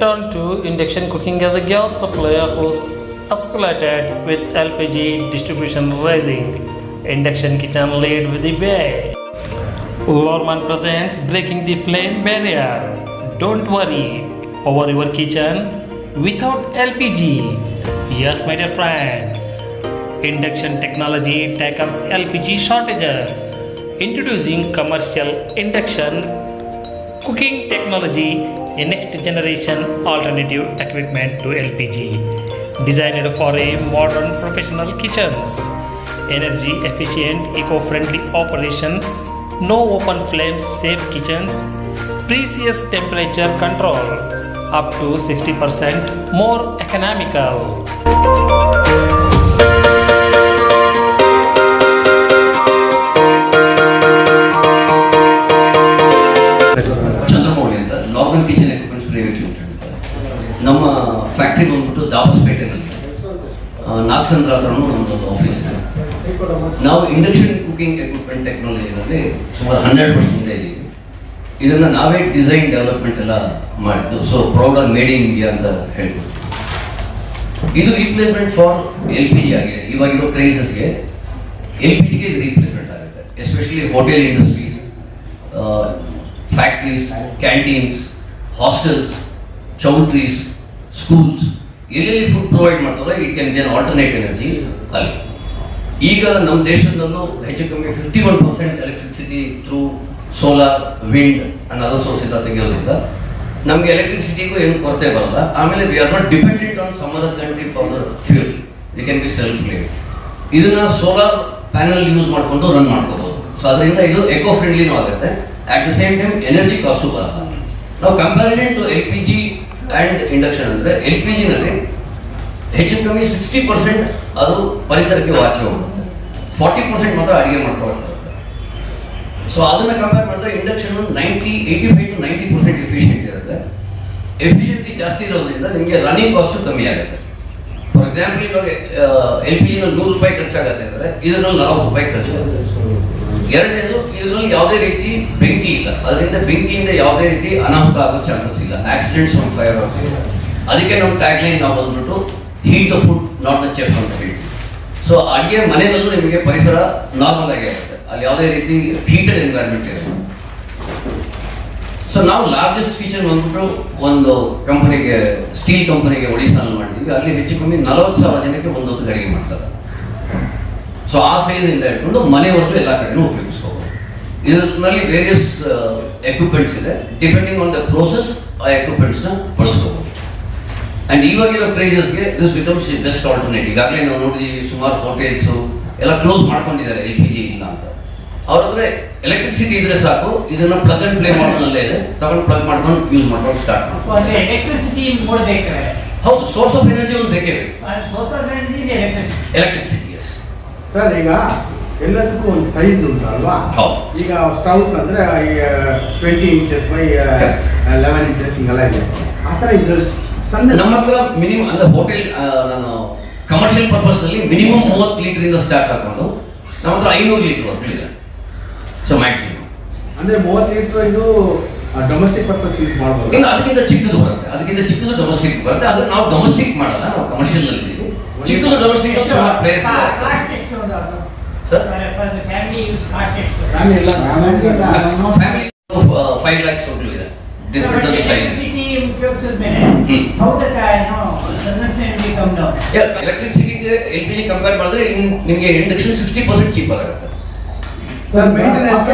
turn to induction cooking as a gas supplier who's escalated with LPG distribution rising. Induction kitchen lead with the way. Lorman presents breaking the flame barrier. Don't worry, power your kitchen without LPG. Yes, my dear friend. Induction technology tackles LPG shortages. Introducing commercial induction cooking technology, a next generation alternative equipment to LPG, designed for a modern professional kitchens. Energy efficient, eco-friendly operation, no open flames, safe kitchens, precise temperature control, up to 60% more economical. Chandramouli ಅಂತ ಲಾಗನ್ kitchen equipments private limited ಅಂತ ನಮ್ಮ factory ಬಂದ್ಬಿಟ್ಟು ದಾಬಸ್ಪೇಟೆನಲ್ಲಿ ನಾಗಸಂದ್ರ ಹತ್ರನೂ ನಮ್ಮದೊಂದು office ಇದೆ. ನಾವು induction cooking equipment ಟೆಕ್ನಾಲಜಿನಲ್ಲಿ ಸುಮಾರು 100 ವರ್ಷದಿಂದ ಇದ್ದೀವಿ. ಇದನ್ನು ನಾವೇ ಡಿಸೈನ್ ಡೆವಲಪ್ಮೆಂಟ್ ಎಲ್ಲ ಮಾಡಿದ್ದು. So proud are made in India ಅಂತ ಹೇಳ್ಬೋದು. ಇದು ರೀಪ್ಲೇಸ್ಮೆಂಟ್ ಫಾರ್ LPG ಆಗಿದೆ. ಇವಾಗಿರೋ ಕ್ರೈಸಸ್ಗೆ LPGಗೆ ಇದು ರೀಪ್ಲೇಸ್ಮೆಂಟ್ ಆಗುತ್ತೆ. Especially hotel industries, factories, canteens, hostels, choultries, schools, ಎಲ್ಲೆಲ್ಲಿ ಫುಡ್ ಪ್ರೊವೈಡ್ ಮಾಡ್ತಾರೆ it can be an alternate energy ಅಲ್ಲಿ. ಈಗ ನಮ್ಮ ದೇಶದಲ್ಲೂ ಹೆಚ್ಚು ಕಮ್ಮಿ 51% electricity through solar, wind and other ಸೋರ್ಸಿಂದ ತೆಗೆಯೋದ್ರಿಂದ ನಮಗೆ ಎಲೆಕ್ಟ್ರಿಸಿಟಿಗೂ ಏನು ಕೊರತೆ ಬರಲ್ಲ. ಆಮೇಲೆ we are not dependent on some other country for the fuel. We can be self made. ಇದನ್ನ ಸೋಲಾರ್ ಪ್ಯಾನಲ್ ಯೂಸ್ ಮಾಡಿಕೊಂಡು ರನ್ ಮಾಡ್ಕೋಬಹುದು. ಸೊ ಅದರಿಂದ ಇದು ಎಕೋ ಫ್ರೆಂಡ್ಲಿನೂ ಆಗುತ್ತೆ. At the same time energy cost ಬರಲ್ಲ. ನಾವು comparison to LPG and induction ಅಂದರೆ LPGನಲ್ಲಿ ಹೆಚ್ಚು ಕಮ್ಮಿ 60% ಅದು ಪರಿಸರಕ್ಕೆ ವಾಚಿ ಹೋಗುತ್ತೆ, 40% ಮಾತ್ರ ಅಡುಗೆ ಮಾಡ್ಕೊಳ್ತಾ ಇರುತ್ತೆ. ಸೊ ಅದನ್ನು ಕಂಪೇರ್ ಮಾಡಿದ್ರೆ ಇಂಡಕ್ಷನ್ 85 to 90% ಎಫಿಷಿಯೆಂಟ್ ಇರುತ್ತೆ. ಎಫಿಷಿಯನ್ಸಿ ಜಾಸ್ತಿ ಇರೋದ್ರಿಂದ ನಿಮಗೆ ರನ್ನಿಂಗ್ ಕಾಸ್ಟು ಕಮ್ಮಿ ಆಗುತ್ತೆ. ಫಾರ್ ಎಕ್ಸಾಂಪಲ್ ಇವಾಗ LPGನಲ್ಲಿ 100 ರೂಪಾಯಿ ಖರ್ಚಾಗುತ್ತೆ ಅಂದರೆ ಇದರಲ್ಲಿ 40 ರೂಪಾಯಿ ಖರ್ಚಾಗುತ್ತೆ. ಎರಡನೇದು, ಇದರಲ್ಲಿ ಯಾವುದೇ ರೀತಿ ಬೆಂಕಿ ಇಲ್ಲ. ಅದರಿಂದ ಬೆಂಕಿಯಿಂದ ಯಾವುದೇ ರೀತಿ ಅನಾಹುತ ಆಗೋ ಚಾನ್ಸಸ್ ಇಲ್ಲ. ಆಕ್ಸಿಡೆಂಟ್ಸ್ ಆನ್ ಫೈರ್ ಆಗ್ತಿಲ್ಲ. ಅದಕ್ಕೆ ನಮ್ಮ ಟ್ಯಾಗ್ಲೈನ್ ನಾವು ಬಂದ್ಬಿಟ್ಟು heat the food not the chef ಅಂತ ಹೇಳ್ತೀವಿ. ಸೊ ಅಡುಗೆ ಮನೆಯಲ್ಲೂ ನಿಮಗೆ ಪರಿಸರ ನಾರ್ಮಲ್ ಆಗಿ ಇರುತ್ತೆ. ಅಲ್ಲಿ ಯಾವುದೇ ರೀತಿ ಹೀಟೆಡ್ ಎನ್ವೈರ್ಮೆಂಟ್ ಇರುತ್ತೆ. ಸೊ ನಾವು ಲಾರ್ಜೆಸ್ಟ್ ಕಿಚನ್ ಬಂದ್ಬಿಟ್ಟು ಒಂದು ಕಂಪನಿಗೆ, ಸ್ಟೀಲ್ ಕಂಪನಿಗೆ ಒಡಿಸ್ಸಾನಲ್ಲಿ ಮಾಡಿದ್ದೀವಿ. ಅಲ್ಲಿ ಹೆಚ್ಚು ಕಮ್ಮಿ 40,000 ಜನಕ್ಕೆ ಒಂದು ಹೊತ್ತು ಅಡುಗೆ ಮಾಡ್ತಾರೆ. ಸೊ ಆ ಸೈಜಿಂದ ಇಟ್ಕೊಂಡು ಮನೆವರೆಗೂ ಎಲ್ಲ ಕಡೆನೂ ಉಪಯೋಗಿಸ್ಕೋಬೋದು. ಇದರಲ್ಲಿ ವೇರಿಯಸ್ ಎಕ್ವಿಪ್ಮೆಂಟ್ಸ್ ಇದೆ. ಡಿಪೆಂಡಿಂಗ್ ಆನ್ ದ ಪ್ರೋಸೆಸ್ ಆ ಎಕ್ವಿಪ್ಮೆಂಟ್ಸ್ನ ಬಳಸ್ಕೋಬೋದು. ಆ್ಯಂಡ್ ಇವಾಗಿರೋ ಪ್ರೈಸಸ್ಗೆ this becomes the best alternate. ಈಗಾಗಲೇ ನಾವು ನೋಡಿದ್ದೀವಿ, ಸುಮಾರು ಹೋಟೆಲ್ಸು ಎಲ್ಲ ಕ್ಲೋಸ್ ಮಾಡ್ಕೊಂಡಿದ್ದಾರೆ LPG ಇಲ್ಲ ಅಂತ. ಅವ್ರ ಹತ್ರ ಎಲೆಕ್ಟ್ರಿಸಿಟಿ ಇದ್ರೆ ಸಾಕು, ಇದನ್ನು ಪ್ಲಗ್ ಅಂಡ್ ಪ್ಲೇ ಮಾಡೋದಲ್ಲೇ ಇದೆ. ತಗೊಂಡು ಪ್ಲಗ್ ಮಾಡ್ಕೊಂಡು ಯೂಸ್ ಮಾಡ್ಕೊಂಡು ಸ್ಟಾರ್ಟ್ ಮಾಡ್ಕೊಂಡು. ಹೌದು, ಸೋರ್ಸ್ ಆಫ್ ಎನರ್ಜಿ ಒಂದು ಬೇಕೇ ಬೇಕು. Electricity, yes sir. ಈಗ ಎಲ್ಲದಕ್ಕೂ ಒಂದು ಸೈಜ್ ಉಂಟಲ್ವಾ? ಈಗ ಸ್ಟವ್ಸ್ ಅಂದ್ರೆ 20 inches by 11 inches ಹಿಂಗೆಲ್ಲ ಇದೆ. ಆ ಥರ ಇದ್ರಲ್ಲಿ ಸಣ್ಣ ನಮ್ಮ ಹತ್ರ ಮಿನಿಮಮ್ ಅಂದ್ರೆ ಹೋಟೆಲ್, ನಾನು ಕಮರ್ಷಿಯಲ್ ಪರ್ಪಸ್ನಲ್ಲಿ ಮಿನಿಮಮ್ 30 ಲೀಟರಿಂದ ಸ್ಟಾರ್ಟ್ ಹಾಕೊಂಡು ನಮ್ಮ ಹತ್ರ 500 ಲೀಟರ್ ವರ್ಗು ಇದೆ. ಸೊ ಮ್ಯಾಕ್ಸಿಮಮ್ ಅಂದ್ರೆ 30 ಲೀಟರ್ ಇದು ಡೊಮೆಸ್ಟಿಕ್ ಪರ್ಪಸ್ ಯೂಸ್ ಮಾಡ್ಬೋದು. ಇನ್ನು ಅದಕ್ಕಿಂತ ಚಿಕ್ಕದು ಬರುತ್ತೆ, ಅದಕ್ಕಿಂತ ಚಿಕ್ಕದು ಡೊಮೆಸ್ಟಿಕ್ ಬರುತ್ತೆ. ಅದು ನಾವು ಡೊಮೆಸ್ಟಿಕ್ ಮಾಡಲ್ಲ, ನಾವು ಕಮರ್ಷಿಯಲ್ ನಲ್ಲಿ ಇದ್ದೀವಿ. ಚಿಕ್ಕದು ಡೊಮೆಸ್ಟಿಕ್ ಪ್ಲೇಸ್ ಫ್ಯಾಮಿಲಿ 5 lakhs ವರ್ಗು ಇದೆ. ಎಲೆಕ್ಟ್ರಿಸಿಟಿಗೆ LPG ಕಂಪೇರ್ ಮಾಡಿದ್ರೆ ನಿಮಗೆ ಇಂಡಕ್ಷನ್ 60% ಚೀಪರ್ ಆಗುತ್ತೆ. Sir maintenance